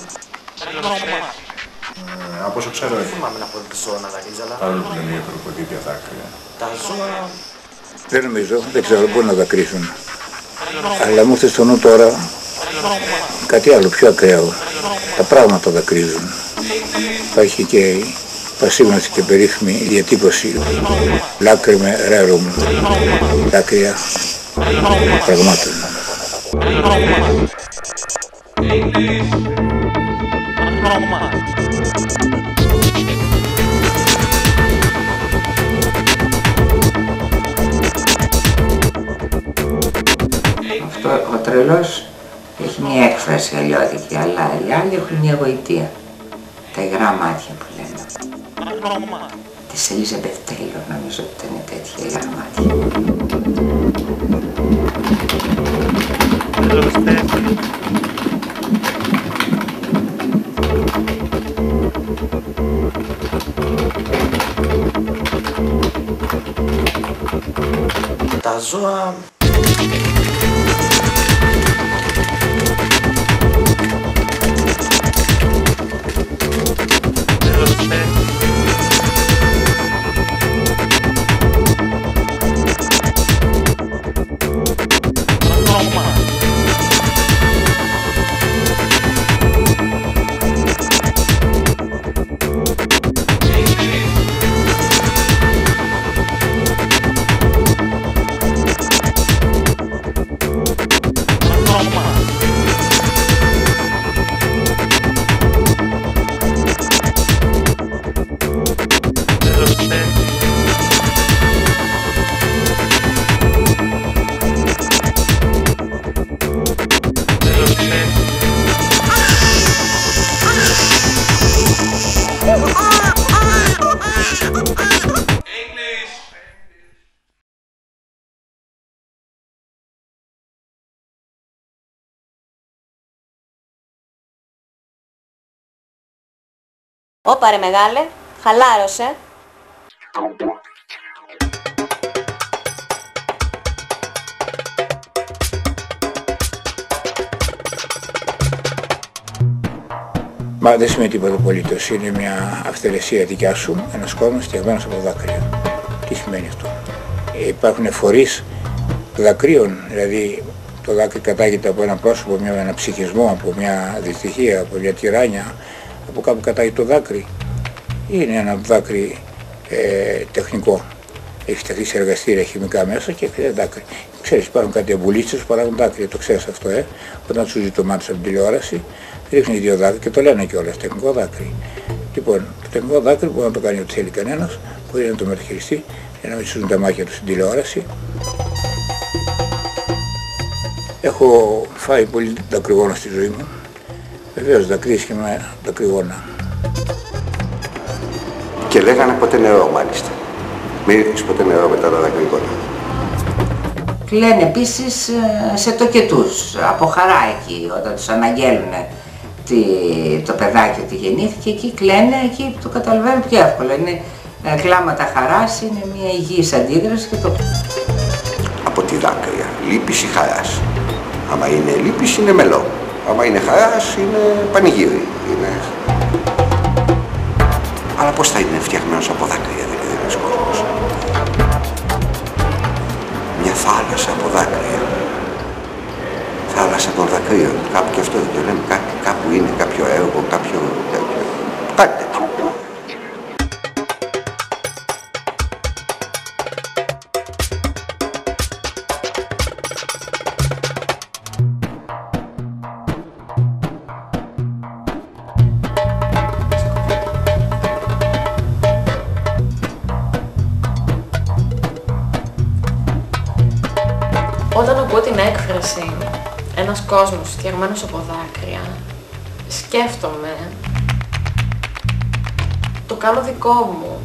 Από όσο ξέρω, Δεν θυμάμαι να έχω δει ζώα να δακρύζει, αλλά... άλλο που λένε για κροκοδίλια δάκρυα. Τα ζώα... Δεν νομίζω, δεν ξέρω, μπορεί να δακρύσουν. Αλλά μου ήρθε στο νου τώρα κάτι άλλο πιο ακραίο. Τα πράγματα δακρύζουν. Υπάρχει και η πασίγνωση και περίφημη διατύπωση λάκρυμε ρέρουμ, δάκρυα πραγμάτων. Αυτό ο τρελός έχει μια έκφραση αλλιώτικη, αλλά οι άλλοι έχουν μια γοητεία. Τα υγρά μάτια που λένε. Της Elizabeth Taylor νομίζω ότι ήταν τέτοια υγρά μάτια. Τα ζώα... Όπα ρε μεγάλε, χαλάρωσε. Μα δεν σημαίνει τίποτα απολύτως. Είναι μια αυθαιρεσία δικιά σου, ένας κόσμος φτιαγμένος από δάκρυα. Τι σημαίνει αυτό? Υπάρχουν φορείς δακρύων, δηλαδή το δάκρυ κατάγεται από ένα πρόσωπο, από ένα ψυχισμό, από μια δυστυχία, από μια τυράννια, από κάπου κατάγεται το δάκρυ. Είναι ένα δάκρυ τεχνικό. Έχει σταθεί σε εργαστήρια χημικά μέσα και χρειάζεται δάκρυ. Ξέρεις, υπάρχουν κάτι αμπουλίτσες που παράγουν δάκρυ, το ξέρεις αυτό, Όταν σου ζει το μάτι από την τηλεόραση, ρίχνει δύο δάκρυ και το λένε κιόλας, τεχνικό δάκρυ. Λοιπόν, το τεχνικό δάκρυ μπορεί να το κάνει ό,τι θέλει κανένας, μπορεί να το μεταχειριστεί για να μην σου ζουν τα μάτια του στην τηλεόραση. Έχω φάει πολύ δακρυγόνα στη ζωή μου. Βεβαίως δακρύεις και με δακρυγόνα. Και λέγανε ποτέ νερό μάλιστα. Μην ρίχνεις ποτέ νερό μετά τα δακρυγόνα. Κλαίνε επίσης σε τοκετούς, από χαρά εκεί, όταν τους αναγγέλνουν το παιδάκι ότι γεννήθηκε, εκεί κλαίνε, εκεί το καταλαβαίνουν πιο εύκολα. Είναι κλάματα χαράς, είναι μια υγιής αντίδραση και το... Από τη δάκρυα, λύπης ή χαράς. Άμα είναι λύπης είναι μελό, άμα είναι χαράς είναι πανηγύρι. Είναι... Αλλά πώς θα είναι φτιαγμένος από δάκρυα δηλαδή ένας κόσμος? Μια θάλασσα από δάκρυα. Θάλασσα των δακρύων. Κάπου και αυτό δεν το λέμε. Κάπου είναι κάποιο έργο, κάποιο... Κάτι τέτοιο. Όταν ακούω την έκφραση ένας κόσμος φτιαγμένος από δάκρυα, σκέφτομαι, το κάνω δικό μου.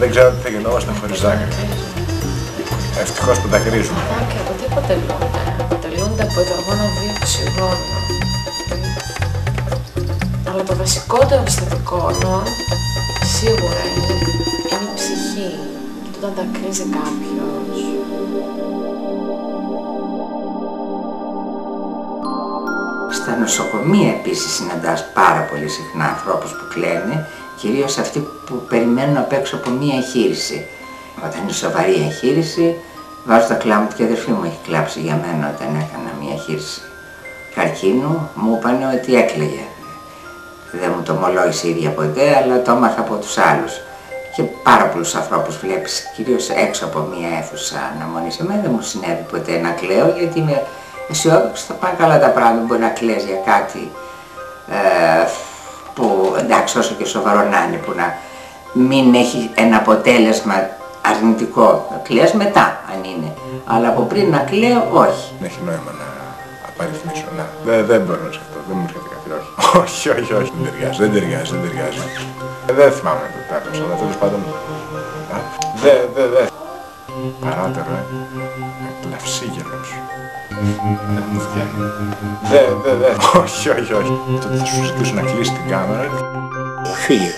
Δεν ξέρω τι θα γινόμασταν χωρίς δάκρυα. Ευτυχώς που δακρύζουμε. Τα δάκρυα από τι αποτελούνται? Αποτελούνται από υδρογόνο 2 οξυγόνο. Αλλά το βασικότερο συστατικό σίγουρα είναι η ψυχή. Και όταν δακρύζει κάποιος. Στα νοσοκομεία επίσης συναντάς πάρα πολύ συχνά ανθρώπους που κλαίνε, κυρίως αυτοί που περιμένουν απ' έξω από μία εγχείρηση. Όταν είναι σοβαρή εγχείρηση, βάζω τα κλάματα και η αδερφή μου έχει κλάψει για μένα όταν έκανα μία εγχείρηση καρκίνου. Μου είπανε ότι έκλαιγε. Δεν μου το ομολόγησε η ίδια ποτέ, αλλά το έμαθα από τους άλλους. Και πάρα πολλούς ανθρώπους βλέπεις, κυρίως έξω από μία αίθουσα αναμονής. Εμένα δεν μου συνέβη ποτέ να κλαίω, γιατί είμαι αισιόδοξη, θα πάνε καλά τα πράγματα. Μπορεί να κλαις για κάτι που εντάξει όσο και σοβαρό να είναι, που να μην έχει ένα αποτέλεσμα αρνητικό. Κλαις μετά αν είναι, αλλά από πριν να κλαίω όχι. Δεν έχει νόημα να απαριθμίσω, δεν μπορώ να σε αυτό, δεν μου έρχεται κάτι, όχι. Όχι, δεν ταιριάζει. Δεν θυμάμαι το τι έγραψα, αλλά τέλος πάντων. Παράτερο, εκλαυσίγελος. Δεν μου βγαίνει. Όχι. Τότε θα σου ζητήσω να κλείσει την κάμερα. Φύγε.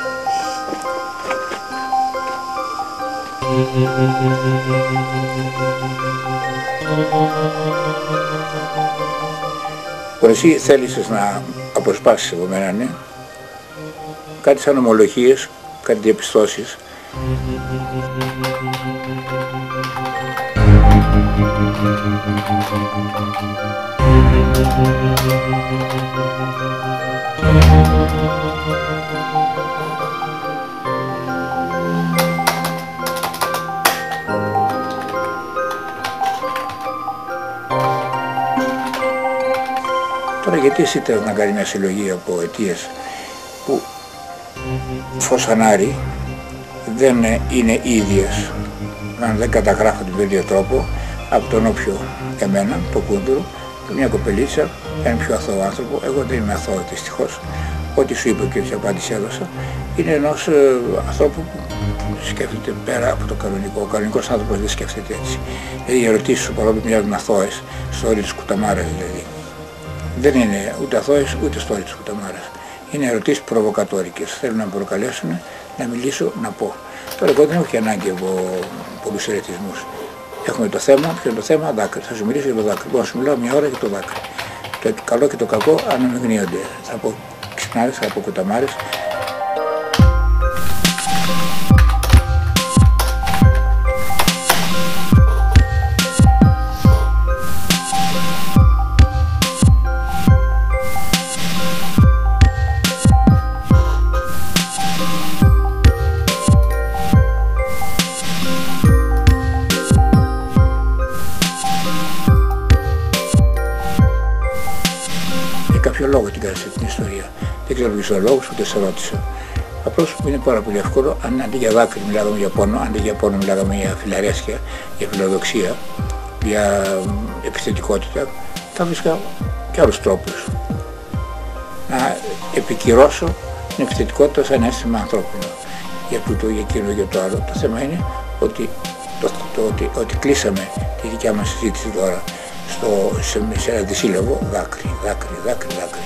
Εσύ θέλησες να αποσπάσεις από μένα, ναι. Κάτι σαν ομολογίες, κάτι διαπιστώσεις. Τώρα γιατί εσύ θες να κάνει μια συλλογή από αιτίες που φως ανάρει δεν είναι ίδιες, αν δεν καταγράφονται με ίδιο τρόπο από τον όποιο εμένα, το Κούντουρο, μια κοπελίτσα, έναν πιο αθώο άνθρωπο. Εγώ δεν είμαι αθώο δυστυχώς. Ό,τι σου είπε και ό,τι απάντηση έδωσα είναι ενός ανθρώπου που σκέφτεται πέρα από το κανονικό. Ο κανονικός άνθρωπος δεν σκέφτεται έτσι. Δηλαδή οι ερωτήσεις σου παρόλο που μοιάζουν αθώες, στο όρι της κουταμάρας δηλαδή. Δεν είναι ούτε αθώες ούτε στο όρι της κουταμάρας. Είναι ερωτήσεις προβοκατόρικες. Θέλουν να με προκαλέσουν, να μιλήσω, να πω. Τώρα εγώ δεν έχω και ανάγκη από πολλούς ερετισμούς. Έχουμε το θέμα, ποιο είναι το θέμα, δάκρυ. Θα σου μιλήσω για το δάκρυ. Μπορώ να σου μιλάω μια ώρα για το δάκρυ. Το καλό και το κακό αναμειγνύονται. Θα πω ξυπνάρες, θα πω κουταμάρες. Λόγο την κάνεις την ιστορία. Δεν ξέρω ποιος ο λόγος, ούτε σε ρώτησα. Απλώς είναι πάρα πολύ εύκολο, αν αντί για δάκρυ μιλάγαμε για πόνο, αντί για πόνο μιλάγαμε για φιλαρέσκεια, για φιλοδοξία, για επιθετικότητα, θα βρίσκα και άλλους τρόπους να επικυρώσω την επιθετικότητα σαν αίσθημα ανθρώπινο. Για τούτο, για εκείνο, για το άλλο. Το θέμα είναι ότι κλείσαμε τη δικιά μας συζήτηση τώρα σε ένα δυσύλλαβο δάκρυ, δάκρυ, δάκρυ, δάκρυ.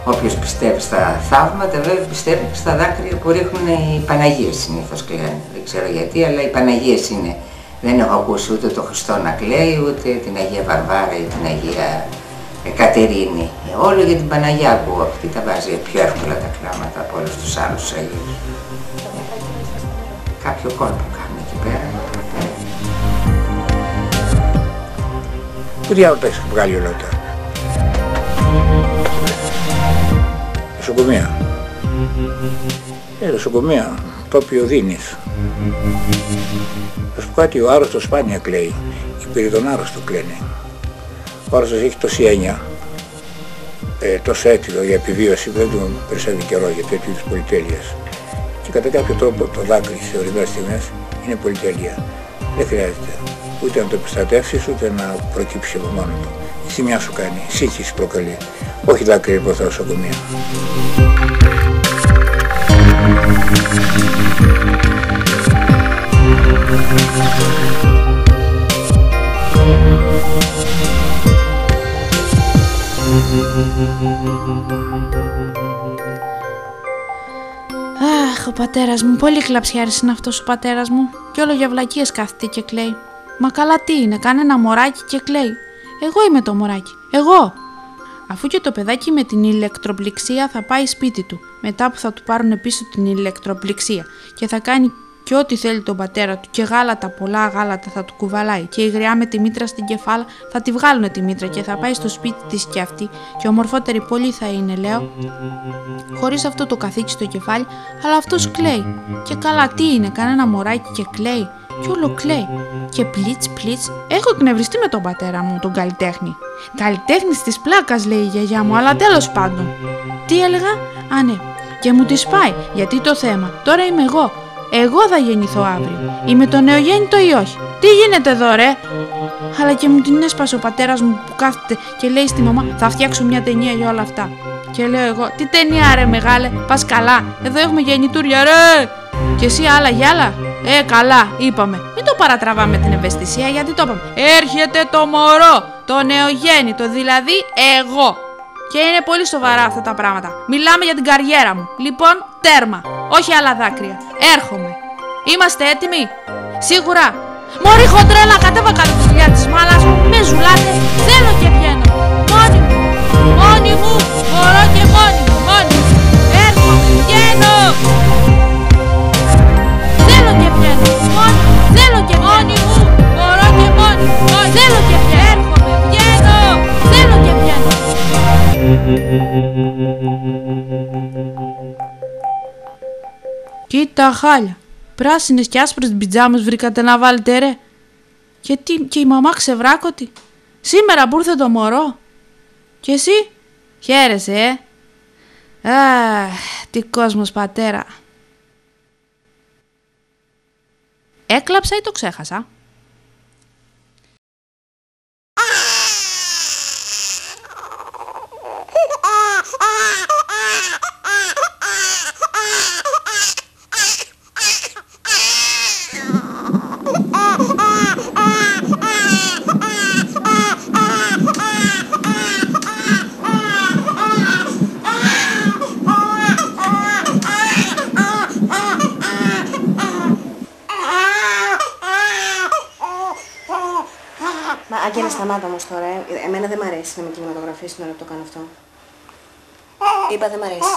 Όποιος πιστεύει στα θαύματα βέβαια πιστεύει και στα δάκρυα που ρίχνουν οι Παναγίες συνήθως κλαίνουν. Δεν ξέρω γιατί, αλλά οι Παναγίες είναι. Δεν έχω ακούσει ούτε τον Χριστό να κλαίει, ούτε την Αγία Βαρβάρα ή την Αγία Κατερίνη. Όλο για την Παναγιά ακούω. Αυτή τα βάζει πιο εύκολα τα κλάματα από όλους τους άλλους Αγίους. Κάποιο κόλπο κάνουν εκεί πέρα. Πού διάλογο τα έχεις βγάλει όλα αυτά? Νοσοκομεία. Νοσοκομεία, το οποίο δίνεις. Θα σου πω κάτι, ο άρρωστος σπάνια κλαίει. Οι περί τον άρρωστο κλαίνε. Ο άρρωστος έχει τόση έννοια, τόσο έτοιμο για επιβίωση, δεν του περισσεύει καιρό για τέτοιου είδους πολυτέλειας. Και κατά κάποιο τρόπο το δάκρυ σε ορισμένες στιγμές είναι πολυτέλεια. Δεν χρειάζεται ούτε να το επιστρατεύσεις, ούτε να προκύψει από μόνο του. Η ζημιά σου κάνει, σύγχυση προκαλεί. Όχι δάκρυ προς τα νοσοκομεία. Αχ, ο πατέρας μου, πολύ κλαψιάρης είναι αυτός ο πατέρας μου. Κι όλο για βλακίες κάθεται και κλαίει. Μα καλά τι είναι, κάνει ένα μωράκι και κλαίει. Εγώ είμαι το μωράκι, εγώ. Αφού και το παιδάκι με την ηλεκτροπληξία θα πάει σπίτι του, μετά που θα του πάρουν πίσω την ηλεκτροπληξία και θα κάνει και ό,τι θέλει τον πατέρα του και γάλατα, πολλά γάλατα θα του κουβαλάει και η γριά με τη μήτρα στην κεφάλα θα τη βγάλουν τη μήτρα και θα πάει στο σπίτι της και αυτή και ομορφότερη πολύ θα είναι, λέω, χωρίς αυτό το καθήκη στο κεφάλι, αλλά αυτός κλαίει. Και καλά τι είναι, κανένα μωράκι και κλαίει. Κι όλο κλαίει. Και πλίτς, έχω εκνευριστεί με τον πατέρα μου, τον καλλιτέχνη. Καλλιτέχνης της πλάκας, λέει η γιαγιά μου, αλλά τέλος πάντων. Τι έλεγα? Α, ναι. Και μου τη πάει. Γιατί το θέμα, τώρα είμαι εγώ. Εγώ θα γεννηθώ αύριο. Είμαι το νεογέννητο ή όχι? Τι γίνεται εδώ, ρε? Αλλά και μου την έσπασε ο πατέρας μου που κάθεται και λέει στη μαμά, θα φτιάξω μια ταινία για όλα αυτά. Και λέω εγώ, τι ταινία ρε μεγάλε, πας καλά? Εδώ έχουμε γεννητούρια, ρε! Και εσύ άλλα γυάλα? Καλά, είπαμε. Μην το παρατραβάμε την ευαισθησία, γιατί το είπαμε. Έρχεται το μωρό, το νεογέννητο, δηλαδή εγώ. Και είναι πολύ σοβαρά αυτά τα πράγματα. Μιλάμε για την καριέρα μου. Λοιπόν, τέρμα. Όχι άλλα δάκρυα. Έρχομαι. Είμαστε έτοιμοι? Σίγουρα. Μωρή χοντρέλα, κατέβα κάτω τη δουλειά της μάλας μου. Με ζουλάτε. Θέλω και βγαίνω. Μόνη μου. Μόνη μου. Μπορώ και μόνη μου. Μόνη μου. Έρχομαι. Βγαίνω. Θέλω και βγαίνω. Θέλω και μόνη μου. Μπορώ και μόνη μου. Θέλω και βγαίνω. Έρχομαι. Βγαίνω. Θέλω και βγαίνω. Κοίτα χάλια. Πράσινες και άσπρες πιτζάμες βρήκατε να βάλετε, ρε. Και η μαμά ξεβράκωτη. Σήμερα που ήρθε το μωρό. Και εσύ? Χαίρεσαι, τι κόσμος, πατέρα. Έκλαψα ή το ξέχασα? Άγγελε, σταμάτα όμως τώρα. Εμένα δεν μ' αρέσει να με κινηματογραφείς την ώρα που το κάνω αυτό. Είπα δεν μ' αρέσει.